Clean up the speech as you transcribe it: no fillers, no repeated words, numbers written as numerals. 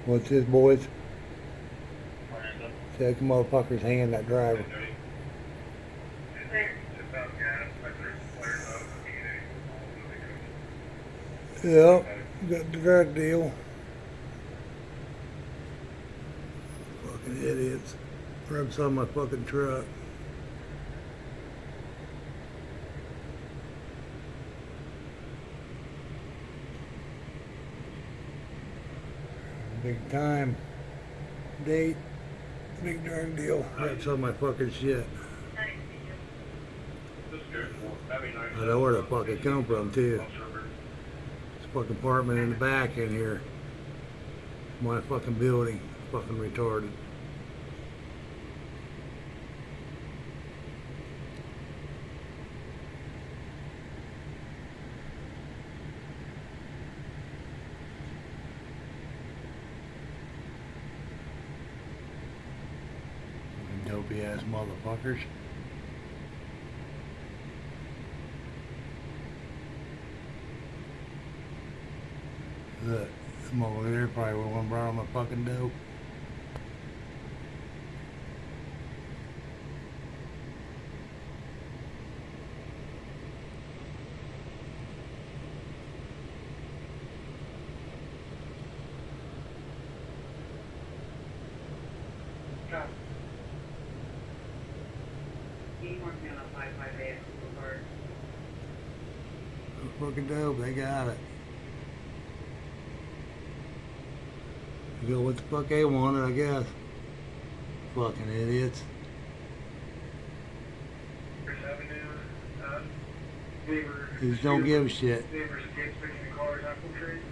What's this, boys? Random. Check the motherfucker's hand, that driver. Yep, got the drug deal. Fucking idiots. Rub some of my fucking truck. Big time. Date. Big drug deal. Rub some of my fucking shit. I know where the fuck it come from too. This fucking apartment in the back in here. My fucking building. Fucking retarded. Dopey ass motherfuckers. Look, them over there probably would want to brought on the fucking dope. Fucking dope, they got it. You go what the fuck they wanted, I guess. Fucking idiots. They just don't give a shit. Neighbors against making the cars infiltrate.